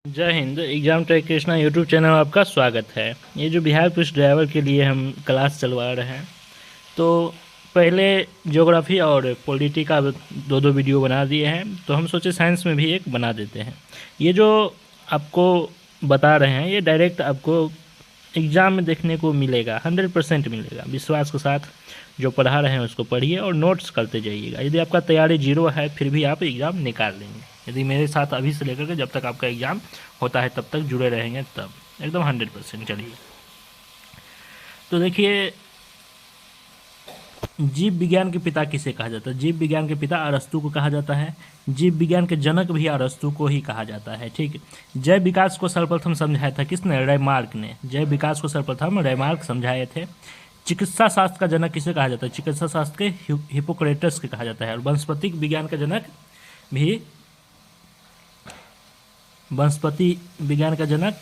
जय Hind. Exam track Krishna YouTube channel में आपका स्वागत है। ये जो बिहार पुलिस ड्राइवर के लिए हम क्लास चलवा रहे हैं, तो पहले ज्योग्राफी और पॉलिटी का दो दो वीडियो बना दिए हैं, तो हम सोचे साइंस में भी एक बना देते हैं। ये जो आपको बता रहे हैं ये डायरेक्ट आपको एग्ज़ाम में देखने को मिलेगा, 100% मिलेगा। विश्वास के साथ जो पढ़ा रहे हैं उसको पढ़िए और नोट्स करते जाइएगा। यदि आपका तैयारी जीरो है फिर भी आप एग्ज़ाम निकाल लेंगे। यदि मेरे साथ अभी से लेकर के जब तक आपका एग्ज़ाम होता है तब तक जुड़े रहेंगे, तब एकदम 100%। चलिए, तो देखिए, जीव विज्ञान के पिता किसे कहा जाता है? जीव विज्ञान के पिता अरस्तु को कहा जाता है। जीव विज्ञान के जनक भी अरस्तु को ही कहा जाता है। ठीक। जैव विकास को सर्वप्रथम समझाया था किसने? रेमार्क ने। जैव विकास को सर्वप्रथम रेमार्क समझाए थे। चिकित्सा शास्त्र का जनक किसे कहा जाता है? चिकित्सा शास्त्र के हिपोक्रेटस के कहा जाता है। और वनस्पतिक विज्ञान का जनक भी, वनस्पति विज्ञान का जनक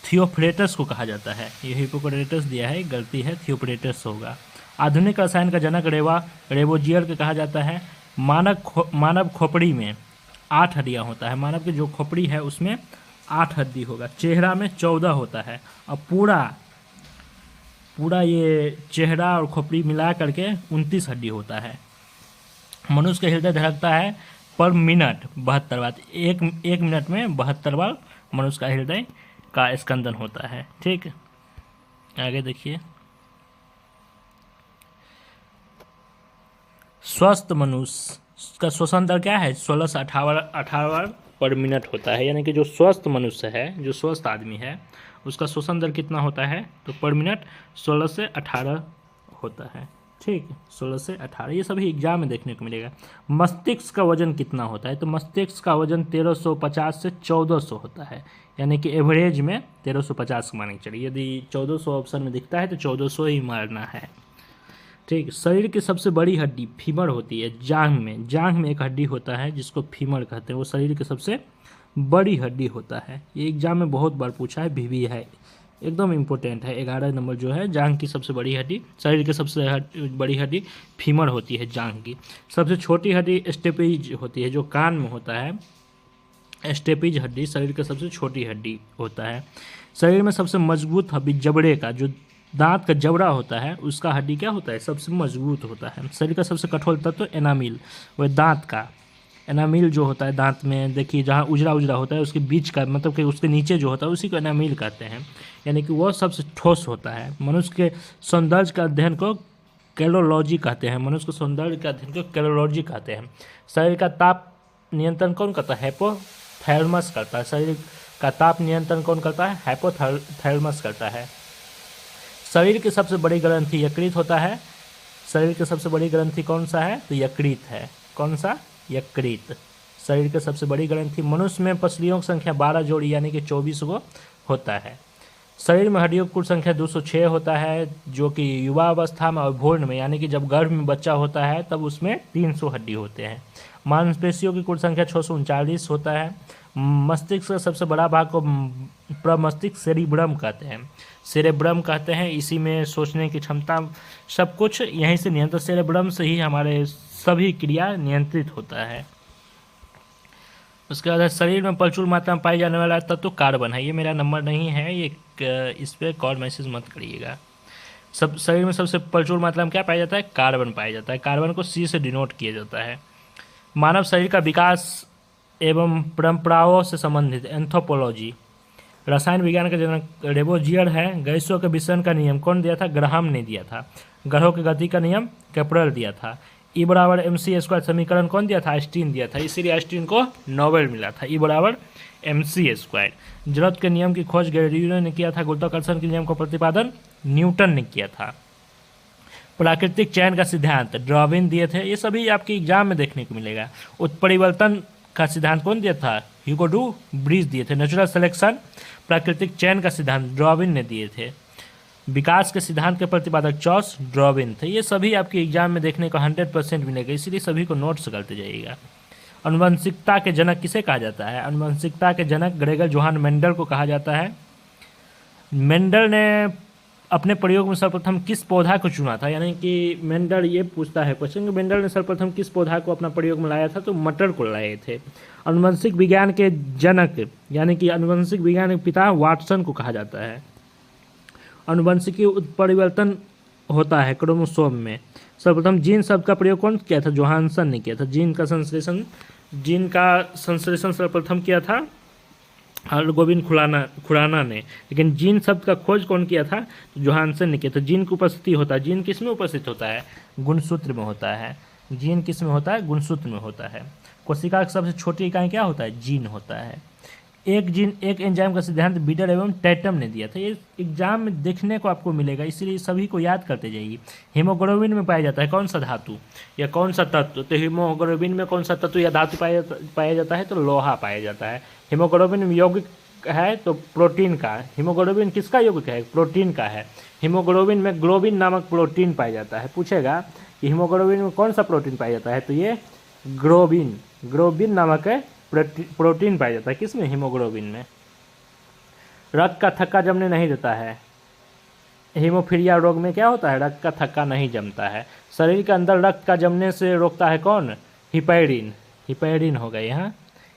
थियोफ्रेटस को कहा जाता है। ये हिपोक्रेटस दिया है, गलती है, थियोफ्रेटस होगा। आधुनिक रसायन का जनक रेवोजियर के कहा जाता है। मानव खोपड़ी में 8 हड्डियाँ होता है। मानव की जो खोपड़ी है उसमें 8 हड्डी होगा। चेहरा में 14 होता है। और पूरा ये चेहरा और खोपड़ी मिला करके 29 हड्डी होता है। मनुष्य का हृदय धड़कता है पर मिनट 72 बार। एक मिनट में 72 बार मनुष्य का हृदय का स्पंदन होता है। ठीक, आगे देखिए। स्वस्थ मनुष्य का श्वसन दर क्या है? 16 से 18 बार पर मिनट होता है। यानी कि जो स्वस्थ मनुष्य है, जो स्वस्थ आदमी है, उसका श्वसन दर कितना होता है? तो पर मिनट 16 से 18 होता है। ठीक, 16 से 18, ये सभी एग्जाम में देखने को मिलेगा। मस्तिष्क का वजन कितना होता है? तो मस्तिष्क का वजन 1350 से 1400 होता है। यानी कि एवरेज में 1350 माने चलिए। यदि 1400 ऑप्शन में दिखता है तो 1400 ही मारना है। ठीक। शरीर की सबसे बड़ी हड्डी फीमर होती है जांघ में। जांघ में एक हड्डी होता है जिसको फीमर कहते हैं, वो शरीर की सबसे बड़ी हड्डी होता है। ये एग्जाम में बहुत बार पूछा है, भी है, एकदम इम्पोर्टेंट है। 11 नंबर जो है, जांघ की सबसे बड़ी हड्डी, शरीर की सबसे बड़ी हड्डी फीमर होती है जांघ की। सबसे छोटी हड्डी स्टेपेज होती है, जो कान में होता है। स्टेपेज हड्डी शरीर की सबसे छोटी हड्डी होता है। शरीर में सबसे मजबूत हड्डी जबड़े का, जो दांत का जबड़ा होता है, उसका हड्डी क्या होता है? सबसे मजबूत होता है। शरीर का सबसे कठोर तत्व एनामिल, वह दांत का एनामिल जो होता है दांत में, देखिए जहाँ उजरा उजरा होता है उसके बीच का, मतलब कि उसके नीचे जो होता है उसी को एनामिल कहते हैं। यानी कि वह सबसे ठोस होता है। मनुष्य के सौंदर्य का अध्ययन को कैलोलॉजी कहते हैं। मनुष्य के सौंदर्य का अध्ययन को कैलोलॉजी कहते हैं। शरीर का ताप नियंत्रण कौन करता है? हाइपोथैलेमस करता है। शरीर का ताप नियंत्रण कौन करता है? हाइपोथैलेमस करता है। शरीर की सबसे बड़ी ग्रंथि यकृत होता है। शरीर की सबसे बड़ी ग्रंथि कौन सा है? तो यकृत है। कौन सा? यकृत। शरीर की सबसे बड़ी ग्रंथि। मनुष्य में पसलियों की संख्या 12 जोड़ी यानी कि 24 गो होता है। शरीर में हड्डियों की कुल संख्या 206 होता है, जो कि युवा अवस्था में और भ्रूण में, यानी कि जब गर्भ में बच्चा होता है तब उसमें 300 हड्डी होते हैं। मांसपेशियों की कुल संख्या 639 होता है। मस्तिष्क का सबसे बड़ा भाग को प्रमस्तिष्क सेरिब्रम कहते हैं। सेरेब्रम कहते हैं, इसी में सोचने की क्षमता, सब कुछ यहीं से नियंत्रित, सेरेब्रम से ही हमारे सभी क्रिया नियंत्रित होता है। उसके बाद शरीर में प्रचुर मात्रा में पाई जाने वाला तत्व तो कार्बन है। ये मेरा नंबर नहीं है, ये इस पर कॉल मैसेज मत करिएगा। सब शरीर में सबसे प्रचुर मात्रा में क्या पाया जाता है? कार्बन पाया जाता है। कार्बन को C से डिनोट किया जाता है। मानव शरीर का विकास एवं परंपराओं से संबंधित एंथ्रोपोलॉजी। रसायन विज्ञान का जनक रेवोजियर है। गैसों के विसरण का नियम कौन दिया था? ग्राहम ने दिया था। ग्रहों की गति का नियम केपलर दिया था। E बराबर mc² समीकरण कौन दिया था? आइंस्टीन दिया था। इसीलिए आइंस्टीन को नोबेल मिला था। E बराबर mc²। जड़त्व के नियम की खोज गैलीलियो ने किया था। गुरुत्वाकर्षण के नियम का प्रतिपादन न्यूटन ने किया था। प्राकृतिक चयन का सिद्धांत डार्विन दिए थे। ये सभी आपके एग्जाम में देखने को मिलेगा। उत्परिवर्तन का सिद्धांत कौन दिया था? ह्यूगो डू ब्रीज दिए थे। नेचुरल सिलेक्शन, प्राकृतिक चयन का सिद्धांत डार्विन ने दिए थे। विकास के सिद्धांत के प्रतिपादक चार्ल्स डार्विन थे। ये सभी आपके एग्जाम में देखने को 100% मिलेगा, इसीलिए सभी को नोट्स करते जाइएगा। अनुवंशिकता के जनक किसे कहा जाता है? अनुवंशिकता के जनक ग्रेगर जोहान मेंडल को कहा जाता है। मेंडल ने अपने प्रयोग में सर्वप्रथम किस पौधा को चुना था, यानी कि मेंडल ये पूछता है क्वेश्चन कि मेंडल ने सर्वप्रथम किस पौधा को अपना प्रयोग में लाया था, तो मटर को लाए थे। आनुवंशिक विज्ञान के जनक यानी कि आनुवंशिक विज्ञान के पिता वाटसन को कहा जाता है। आनुवंशिकी उत्परिवर्तन होता है क्रोमोसोम में। सर्वप्रथम जीन शब्द का प्रयोग कौन किया था, जोहानसन ने किया था। जीन का संश्लेषण सर्वप्रथम किया था हरगोविंद खुराना ने, लेकिन जीन शब्द का खोज कौन किया था, तो जोहानसन ने किया था। जीन की उपस्थिति होता है, जीन किस में उपस्थित होता है, गुणसूत्र में होता है। जीन किस में होता है, गुणसूत्र में होता है। कोशिका की सबसे छोटी इकाई क्या होता है, जीन होता है। एक एंजाइम का सिद्धांत बीडर एवं टैटम ने दिया था। ये एग्जाम में देखने को आपको मिलेगा, इसीलिए सभी को याद करते जाइए। हीमोग्लोबिन में पाया जाता है कौन सा धातु या कौन सा तत्व, तो हीमोग्लोबिन में कौन सा तत्व या धातु पाया जाता है, तो लोहा पाया जाता है। हीमोग्लोबिन यौगिक है तो प्रोटीन का। हीमोग्लोबिन किसका यौगिक है, प्रोटीन का है। हीमोग्लोबिन में ग्लोबिन नामक प्रोटीन पाया जाता है। पूछेगा कि हीमोग्लोबिन में कौन सा प्रोटीन पाया जाता है, तो ये ग्लोबिन नामक प्रोटीन पाया जाता है। किसमें, हीमोग्लोबिन में। रक्त का थक्का जमने नहीं देता है। हीमोफीलिया रोग में क्या होता है, रक्त का थक्का नहीं जमता है। शरीर के अंदर रक्त का जमने से रोकता है कौन, हिपैरिन हो गई। यहाँ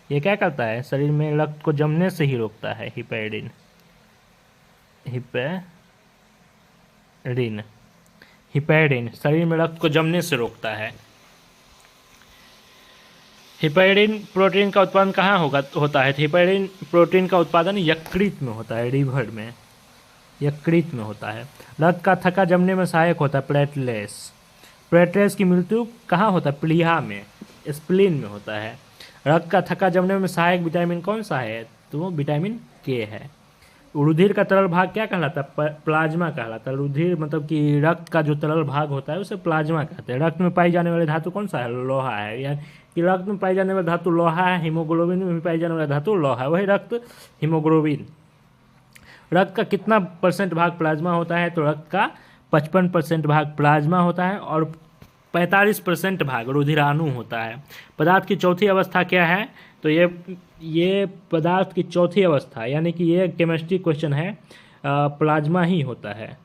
ये क्या करता है, शरीर में रक्त को जमने से ही रोकता है। हिपैरिन शरीर में रक्त को जमने से रोकता है। हिपैरिन प्रोटीन का उत्पादन कहाँ होता है, हिपैरिन प्रोटीन का उत्पादन यकृत में होता है, लीवर में, यकृत में होता है। रक्त का थक्का जमने में सहायक होता है प्लेटलेट्स की मृत्यु कहाँ होता है, प्लीहा में, स्प्लीन में होता है। रक्त का थक्का जमने में सहायक विटामिन कौन सा है, तो वो विटामिन के है। रुधिर का तरल भाग क्या कहलाता है, प्लाज्मा कहलाता है। रुधिर मतलब कि रक्त का जो तरल भाग होता है उसे प्लाज्मा कहते हैं। रक्त में पाई जाने वाली धातु कौन सा है, लोहा है। यानी कि रक्त में पाई जाने वाली धातु लोहा है। हीमोग्लोबिन में भी पाई जाने वाली धातु लोहा है, वही रक्त हीमोग्लोबिन। रक्त का कितना % भाग प्लाज्मा होता है, तो रक्त का 55% भाग प्लाज्मा होता है और 45% भाग रुधिराणु होता है। पदार्थ की चौथी अवस्था क्या है, तो ये पदार्थ की चौथी अवस्था, यानी कि ये केमिस्ट्री क्वेश्चन है, प्लाज्मा ही होता है।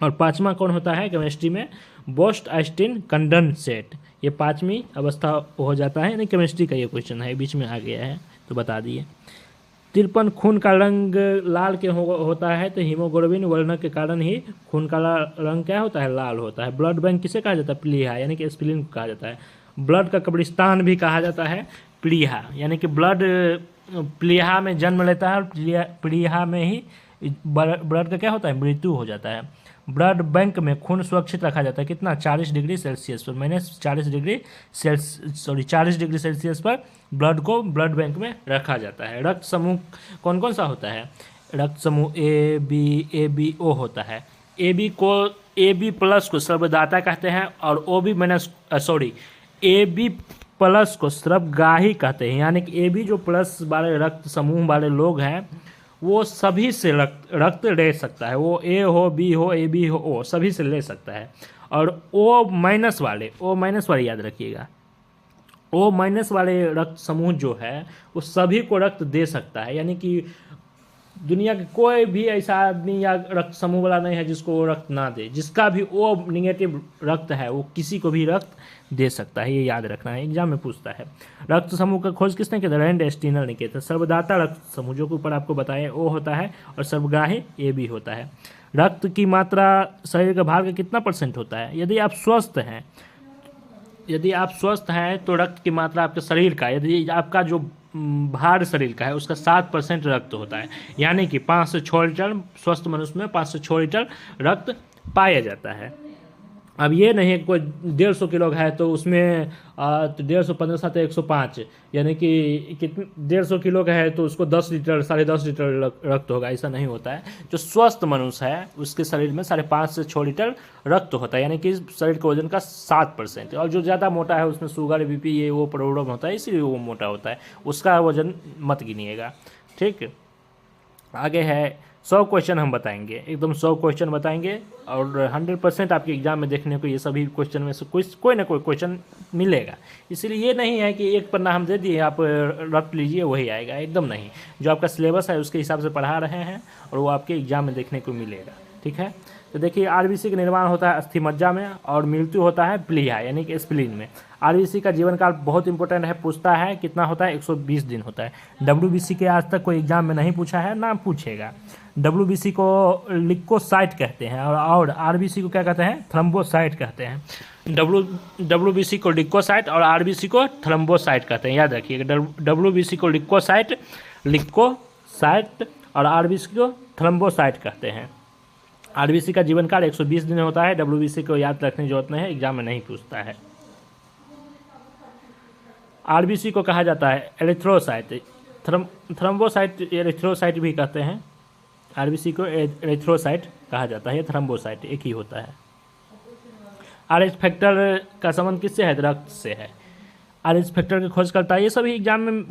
और पांचवा कौन होता है केमिस्ट्री में, बोस्ट आइंस्टीन कंडेंसेट। ये पांचवी अवस्था हो जाता है, यानी केमिस्ट्री का ये क्वेश्चन है, बीच में आ गया है तो बता दिए। तिरपन खून का रंग लाल क्यों होता है, तो हीमोग्लोबिन वर्णक के कारण ही खून का रंग क्या होता है, लाल होता है। ब्लड बैंक किसे कहा जाता है, प्लीहा, यानी कि स्प्लीन को कहा जाता है। ब्लड का कब्रिस्तान भी कहा जाता है प्लीहा, यानी कि ब्लड प्लीहा में जन्म लेता है और प्लीहा में ही ब्लड का क्या होता है, मृत्यु हो जाता है। ब्लड बैंक में खून सुरक्षित रखा जाता है कितना, 40 डिग्री सेल्सियस पर, -40 डिग्री सेल्सियस पर ब्लड को ब्लड बैंक में रखा जाता है। रक्त समूह कौन कौन सा होता है, रक्त समूह AB O होता है। AB प्लस को स्रवदाता कहते हैं और AB प्लस को स्रवगाही कहते हैं। यानी कि AB जो प्लस वाले रक्त समूह वाले लोग हैं वो सभी से रक्त ले सकता है। वो A हो, B हो, AB हो, O सभी से ले सकता है। और O माइनस वाले याद रखिएगा, O माइनस वाले रक्त समूह जो है वो सभी को रक्त दे सकता है। यानी कि दुनिया के कोई भी ऐसा आदमी या रक्त समूह वाला नहीं है जिसको वो रक्त ना दे। जिसका भी O निगेटिव रक्त है वो किसी को भी रक्त दे सकता है, ये याद रखना है, एग्जाम में पूछता है। रक्त समूह का खोज किसने किया था, रैंड स्टीनर ने किया था। सर्वदाता रक्त समूह जो के ऊपर आपको बताया O होता है और सर्वगाही AB होता है। रक्त की मात्रा शरीर के भार का कितना % होता है, यदि आप स्वस्थ हैं तो रक्त की मात्रा आपके शरीर का, यदि आपका जो भार शरीर का है उसका 7% रक्त होता है। यानी कि 5 से 6 लीटर, स्वस्थ मनुष्य में 5 से 6 लीटर रक्त पाया जाता है। अब ये नहीं है कोई 150 किलो है तो उसमें तो 150 15 7 105, यानी कि कितने 150 किलो का है तो उसको 10 लीटर 10.5 लीटर रक्त होगा, ऐसा नहीं होता है। जो स्वस्थ मनुष्य है उसके शरीर में 5.5 से 6 लीटर रक्त होता है, यानी कि शरीर के वजन का 7%। और जो ज़्यादा मोटा है उसमें शुगर BP ये वो प्रॉब्लम होता है, इसीलिए वो मोटा होता है, उसका वजन मत गिनिएगा। ठीक, आगे है 100 क्वेश्चन हम बताएंगे, एकदम 100 क्वेश्चन बताएंगे और 100% आपके एग्जाम में देखने को ये सभी क्वेश्चन में से कोई ना कोई क्वेश्चन मिलेगा। इसलिए ये नहीं है कि एक पन्ना हम दे दिए आप रट लीजिए वही आएगा, एकदम नहीं। जो आपका सिलेबस है उसके हिसाब से पढ़ा रहे हैं और वो आपके एग्जाम में देखने को मिलेगा, ठीक है। तो देखिए आरबीसी का निर्माण होता है अस्थि मज्जा में और मृत्यु होता है प्लीहा यानी कि स्प्लीन में। आरबीसी का जीवन काल बहुत इंपॉर्टेंट है, पूछता है कितना होता है, 120 दिन होता है। डब्ल्यूबीसी के आज तक कोई एग्जाम में नहीं पूछा है, ना पूछेगा। डब्ल्यूबीसी को लिकोसाइट कहते हैं और आरबीसी को क्या कहते हैं, थ्रोम्बोसाइट कहते हैं। डब्ल्यूबीसी को लिकोसाइट और आरबीसी को थ्रोम्बोसाइट कहते हैं, याद रखिएगा। डब्ल्यूबीसी को लिकोसाइट और आरबीसी को थ्रोम्बोसाइट कहते हैं। आरबीसी का जीवन काल 120 दिन होता है। डब्ल्यूबीसी को याद रखने की जरूरत नहीं है, एग्जाम में नहीं पूछता है। आरबीसी को कहा जाता है एरिथ्रोसाइट, थ्रोम्बोसाइट एरिथ्रोसाइट भी कहते हैं। आरबीसी को एरिथ्रोसाइट कहा जाता है, थ्रोम्बोसाइट एक ही होता है। आरएच फैक्टर का संबंध किससे है, रक्त से है। आरएच फैक्टर की खोज करता है, ये सभी एग्जाम में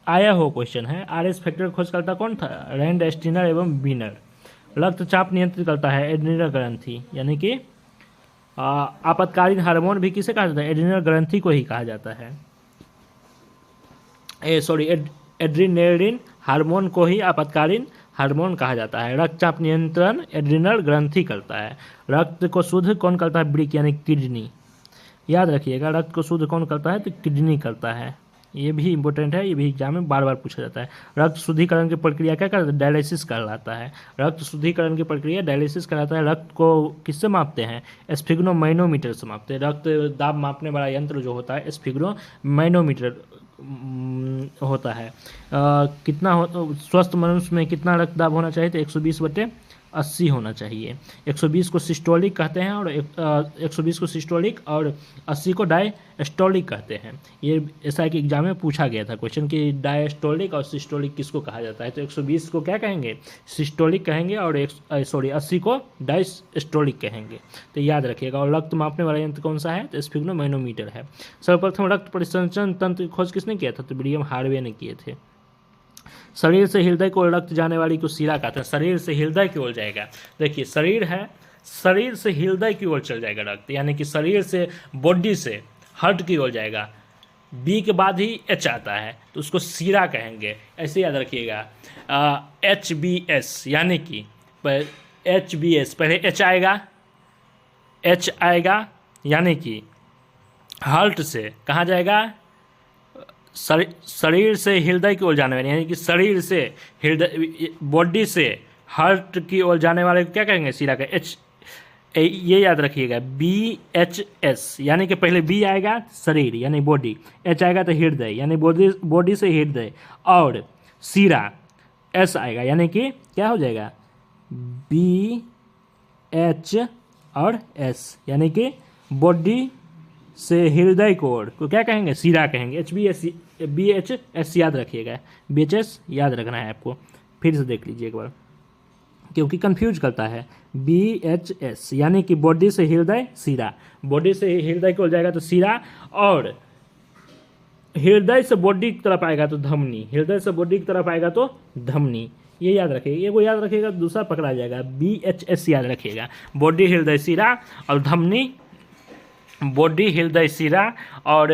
आया हो क्वेश्चन है। आरएच फैक्टर खोज करता कौन था, रैंड स्टीनर एवं बीनर। रक्तचाप नियंत्रित करता है एड्रिनल ग्रंथि, यानी कि आपातकालीन हार्मोन भी किसे कहा जाता है, एड्रिनल ग्रंथि को ही कहा जाता है। एड्रिनेलिन हार्मोन को ही आपातकालीन हार्मोन कहा जाता है। रक्तचाप नियंत्रण एड्रिनल ग्रंथि करता है। रक्त को शुद्ध कौन करता है, ब्रिक यानी किडनी। याद रखिएगा रक्त को शुद्ध कौन करता है, तो किडनी करता है। ये भी इंपॉर्टेंट है, ये भी एग्जाम में बार बार पूछा जाता है। रक्त शुद्धिकरण की प्रक्रिया क्या करता है, डायलिसिस कहलाता है। रक्त शुद्धिकरण की प्रक्रिया डायलिसिस कहलाता है। रक्त को किससे मापते हैं, स्फिग्नोमैनोमीटर से मापते हैं। रक्त दाब मापने वाला यंत्र जो होता है स्फिग्नोमैनोमीटर होता है। कितना स्वस्थ मनुष्य में कितना रक्तदाब होना चाहिए, तो 120/80 होना चाहिए। 120 को सिस्टोलिक कहते हैं और 120 को सिस्टोलिक और 80 को डायस्टोलिक कहते हैं। ये ऐसा कि एग्जाम में पूछा गया था क्वेश्चन कि डायस्टोलिक और सिस्टोलिक किसको कहा जाता है, तो 120 को क्या कहेंगे, सिस्टोलिक कहेंगे और 80 को डायस्टोलिक कहेंगे। तो याद रखिएगा। और रक्त मापने वाला यंत्र कौन सा है, तो स्फिग्नोमैनोमीटर है। सर्वप्रथम रक्त परिसंचरण तंत्र की खोज किसने किया था, तो विलियम हार्वे ने किए थे। शरीर से हृदय को रक्त जाने वाली को शिरा कहते हैं। शरीर से हृदय की ओर जाएगा, देखिए शरीर है, शरीर से हृदय की ओर चल जाएगा रक्त, यानी कि शरीर से बॉडी से हार्ट की ओर जाएगा। बी के बाद ही एच आता है तो उसको शिरा कहेंगे, ऐसे याद रखिएगा। HBS यानी कि HBS पहले एच आएगा यानी कि हार्ट से कहाँ जाएगा, शरीर से हृदय की ओर जाने वाले, यानी कि शरीर से हृदय बॉडी से हार्ट की ओर जाने वाले को क्या कहेंगे, शिरा का एच। ये याद रखिएगा BHS यानी कि पहले बी आएगा शरीर यानी बॉडी, एच आएगा तो हृदय यानी बॉडी से हृदय, और शिरा एस आएगा यानी कि क्या हो जाएगा BH और S यानी कि बॉडी से हृदय कोड को क्या कहेंगे, शिरा कहेंगे। BHS याद रखिएगा, BHS याद रखना है आपको, फिर से देख लीजिए एक बार क्योंकि कंफ्यूज करता है। BHS यानी कि बॉडी से हृदय शिरा, बॉडी से हृदय को जाएगा तो शिरा, और हृदय से बॉडी की तरफ आएगा तो धमनी, हृदय से बॉडी की तरफ आएगा तो धमनी। ये याद रखिएगा, ये को याद रखिएगा दूसरा पकड़ा जाएगा। BHS याद रखिएगा, बॉडी हृदय शिरा और धमनी, बॉडी हृदय शिरा और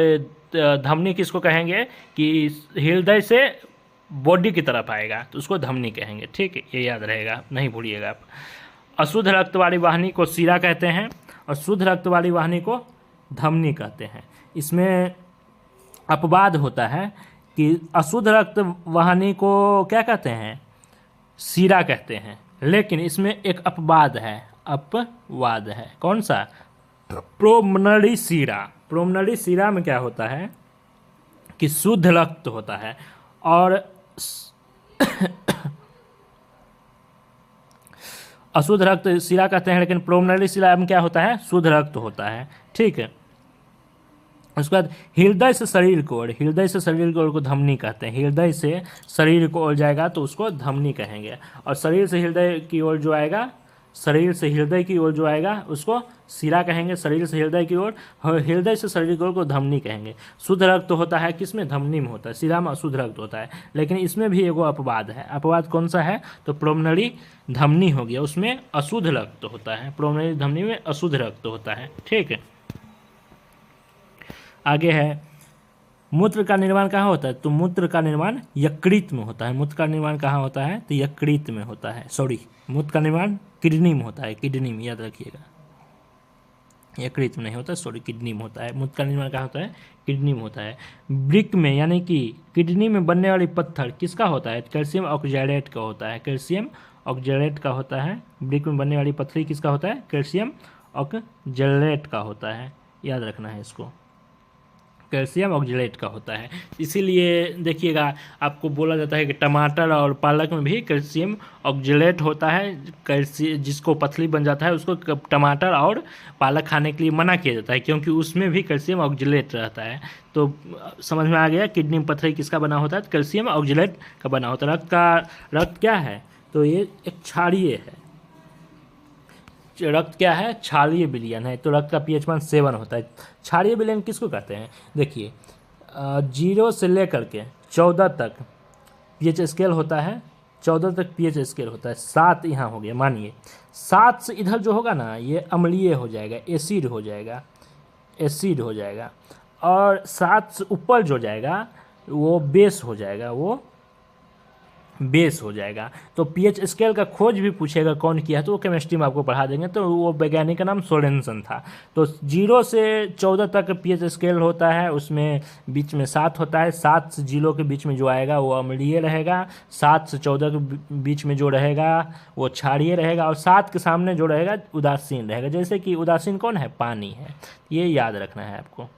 धमनी किसको कहेंगे कि हृदय से बॉडी की तरफ आएगा तो उसको धमनी कहेंगे, ठीक है, ये याद रहेगा, नहीं भूलिएगा आप। अशुद्ध रक्त वाली वाहिनी को शिरा कहते हैं और शुद्ध रक्त वाली वाहिनी को धमनी कहते हैं। इसमें अपवाद होता है कि अशुद्ध रक्त वाहिनी को क्या कहते हैं, शिरा कहते हैं, लेकिन इसमें एक अपवाद है, कौन सा, प्रोमनरी शिरा। प्रोमनरी शिरा में क्या होता है कि शुद्ध रक्त होता है और अशुद्ध रक्त शिरा कहते हैं, लेकिन प्रोमनरी शिरा में क्या होता है, शुद्ध रक्त होता है, ठीक है। उसके बाद हृदय से शरीर को ओर, हृदय से शरीर को ओर को धमनी कहते हैं। हृदय से शरीर को ओर जाएगा तो उसको धमनी कहेंगे, और शरीर से हृदय की ओर जो आएगा शरीर से हृदय की ओर जो आएगा उसको शिरा कहेंगे, शरीर से हृदय की ओर, हृदय से शरीर की ओर को धमनी कहेंगे। शुद्ध रक्त तो होता है किसमें, धमनी में होता है, शिरा में अशुद्ध रक्त होता है। लेकिन इसमें भी एगो अपवाद है, अपवाद कौन सा है, तो प्रोमनरी धमनी हो गया, उसमें अशुद्ध रक्त होता है, प्रोमनरी धमनी में अशुद्ध रक्त होता है। ठीक है, आगे है मूत्र का निर्माण कहाँ होता है, तो मूत्र का निर्माण यकृत में होता है। मूत्र का निर्माण कहाँ होता है, तो यकृत में होता है, सॉरी मूत्र का निर्माण किडनी में होता है, किडनी में, याद रखिएगा, यकृत में नहीं होता, सॉरी किडनी में होता है। मूत्र का निर्माण कहाँ होता है, किडनी में होता है। वृक्क में यानी कि किडनी में बनने वाली पत्थर किसका होता है, कैल्शियम ऑक्जेलेट का होता है, कैल्शियम ऑक्जेलेट का होता है। वृक्क में बनने वाली पत्थरी किसका होता है, कैल्शियम ऑक्जेलेट का होता है, याद रखना है इसको, कैल्शियम ऑक्जेलेट का होता है। इसीलिए देखिएगा आपको बोला जाता है कि टमाटर और पालक में भी कैल्शियम ऑक्जेलेट होता है। कैल्शियम जिसको पथरी बन जाता है उसको टमाटर और पालक खाने के लिए मना किया जाता है, क्योंकि उसमें भी कैल्शियम ऑक्जेलेट रहता है। तो समझ में आ गया, किडनी में पथरी किसका बना होता है, कैल्शियम ऑक्जेलेट का बना होता है। रक्त क्या है, तो ये एक क्षारीय है, रक्त क्या है, क्षारीय विलयन है। तो रक्त का पीएच मान 7 होता है। क्षारीय विलयन किसको कहते हैं, देखिए 0 से लेकर के 14 तक पीएच स्केल होता है, 14 तक पीएच स्केल होता है। 7 यहाँ हो गया, मानिए 7 से इधर जो होगा ना ये अम्लीय हो जाएगा, एसिड हो जाएगा, एसिड हो जाएगा। और 7 से ऊपर जो जाएगा वो बेस हो जाएगा, वो बेस हो जाएगा। तो पीएच स्केल का खोज भी पूछेगा कौन किया है, तो वो केमिस्ट्री में आपको पढ़ा देंगे। तो वो वैज्ञानिक का नाम सोरेनसन था। तो 0 से 14 तक पीएच स्केल होता है, उसमें बीच में 7 होता है। 7 से 0 के बीच में जो आएगा वो अम्लीय रहेगा, 7 से 14 के बीच में जो रहेगा वो क्षारीय रहेगा, और 7 के सामने जो रहेगा उदासीन रहेगा। जैसे कि उदासीन कौन है, पानी है, ये याद रखना है आपको।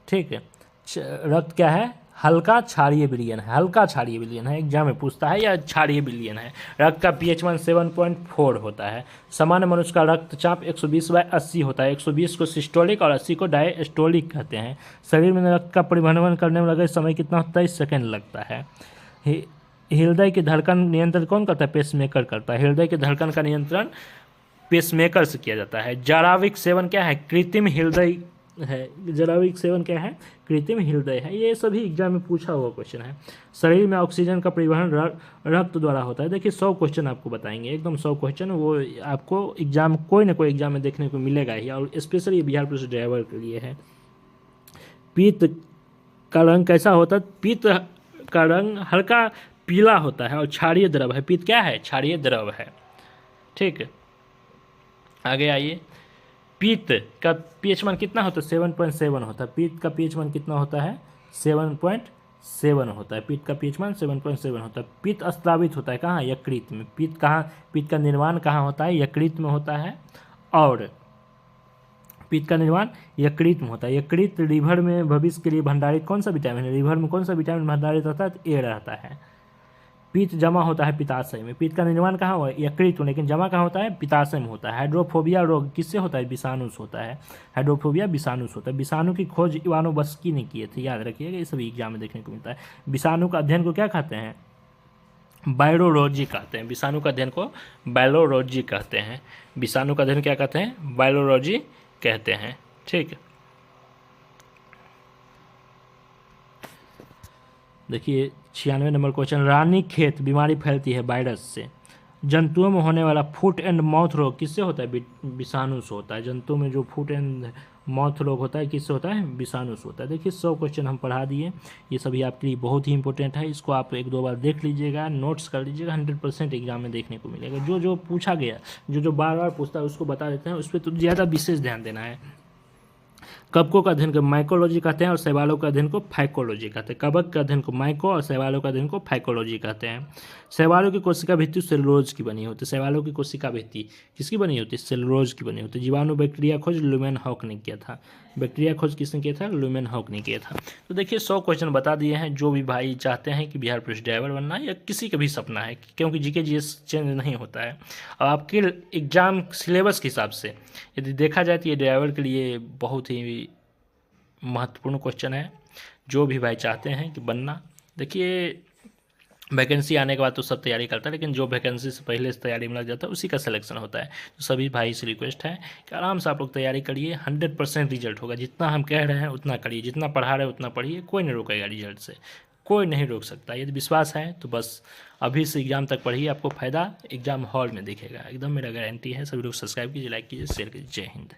ठीक है, रक्त क्या है, हल्का क्षारीय विलयन है, हल्का क्षारीय विलयन है, एग्जाम में पूछता है, या क्षारीय विलयन है। रक्त का पीएच मान 7.4 होता है। सामान्य मनुष्य का रक्तचाप 120/80 होता है। 120 को सिस्टोलिक और 80 को डायस्टोलिक कहते हैं। शरीर में रक्त का परिवहन करने में लगे समय कितना होता है, 23 सेकेंड लगता है। हृदय की धड़कन नियंत्रण कौन करता है, पेसमेकर करता है। हृदय की धड़कन का नियंत्रण पेसमेकर से किया जाता है। जराविक सेवन क्या है, कृत्रिम हृदय है। जराविक सेवन क्या है, कृत्रिम हृदय है। ये सभी एग्जाम में पूछा हुआ क्वेश्चन है। शरीर में ऑक्सीजन का परिवहन रक्त द्वारा होता है। देखिए 100 क्वेश्चन आपको बताएंगे, एकदम 100 क्वेश्चन, वो आपको एग्जाम कोई ना कोई एग्जाम में देखने को मिलेगा ही, और स्पेशली बिहार पुलिस ड्राइवर के लिए है। पित्त का रंग कैसा होता है, पित्त का रंग हल्का पीला होता है और क्षारीय द्रव है। पित्त क्या है, क्षारीय द्रव है। ठीक है, आगे आइए। पित्त का पीएच मान कितना होता है, 7.7 होता है। पित्त का पीएच मान कितना होता है, 7.7 होता है। पित्त का पीएच मान 7.7 होता है। पित्त स्त्रावित होता है कहाँ, यकृत में। पित्त कहाँ, पित्त का निर्माण कहाँ होता है, यकृत में होता है। और पित्त का निर्माण यकृत में होता है। यकृत लीवर में भविष्य के लिए भंडारित कौन सा विटामिन है, लीवर में कौन सा विटामिन भंडारित रहता है, तो ए रहता है। पित्त जमा होता है पित्ताशय में। पित्त का निर्माण कहाँ हुआ है, यकृत में, लेकिन जमा कहाँ होता है, पित्ताशय में होता है। हाइड्रोफोबिया रोग किससे होता है, विषाणु से होता है। हाइड्रोफोबिया विषाणु से होता है। विषाणु की खोज इवानोव्स्की ने की थी, याद रखिएगा, ये सभी एग्जाम में देखने को मिलता है। विषाणु का अध्ययन को क्या कहते हैं, बायोलॉजी कहते हैं। विषाणु का अध्ययन को बायोलॉजी कहते हैं। विषाणु का अध्ययन क्या कहते हैं, बायोलॉजी कहते हैं। ठीक है, देखिए 96 नंबर क्वेश्चन। रानीखेत बीमारी फैलती है वायरस से। जंतुओं में होने वाला फुट एंड माउथ रोग किससे होता है, विषाणु से होता है। जंतुओं में जो फुट एंड माउथ रोग होता है किससे होता है, विषाणु से होता है। देखिए 100 क्वेश्चन हम पढ़ा दिए, ये सभी आपके लिए बहुत ही इंपॉर्टेंट है। इसको आप 1-2 बार देख लीजिएगा, नोट्स कर लीजिएगा, 100% एग्जाम में देखने को मिलेगा। जो जो पूछा गया, जो जो बार बार पूछता है उसको बता देते हैं, उस पर तो ज़्यादा विशेष ध्यान देना है। कवकों का अध्ययन को माइकोलॉजी कहते हैं और शैवालों का अध्ययन को फाइकोलॉजी कहते हैं। कवक का अध्ययन को माइको और शैवालों का अध्ययन को फाइकोलॉजी कहते हैं। शैवालों की कोशिका भित्ति सेलुलोज की बनी होती है। शैवालों की कोशिका भित्ति किसकी बनी होती है, सेलुलोज की बनी होती है। जीवाणु बैक्टीरिया खोज ल्यूमेन हॉक ने किया था। बैक्टीरिया खोज किसने किया था, ल्यूमेन हॉक ने किया था। तो देखिए 100 क्वेश्चन बता दिए हैं। जो भी भाई चाहते हैं कि बिहार पुलिस ड्राइवर बनना है, या किसी का भी सपना है, क्योंकि जीके जीएस चेंज नहीं होता है। और आपके एग्जाम सिलेबस के हिसाब से यदि देखा जाए तो ये ड्राइवर के लिए बहुत ही महत्वपूर्ण क्वेश्चन है। जो भी भाई चाहते हैं कि बनना, देखिए वैकेंसी आने के बाद तो सब तैयारी करता है, लेकिन जो वैकेंसी से पहले से तैयारी में लग जाता है उसी का सिलेक्शन होता है। तो सभी भाई से रिक्वेस्ट है कि आराम से आप लोग तैयारी करिए, 100% रिजल्ट होगा। जितना हम कह रहे हैं उतना करिए, जितना पढ़ा रहे हैं उतना पढ़िए, कोई नहीं रोकेगा रिजल्ट से, कोई नहीं रोक सकता। यदि विश्वास है तो बस अभी से एग्ज़ाम तक पढ़िए, आपको फ़ायदा एग्ज़ाम हॉल में दिखेगा, एकदम मेरा गारंटी है। सभी लोग सब्सक्राइब कीजिए, लाइक कीजिए, शेयर कीजिए। जय हिंद।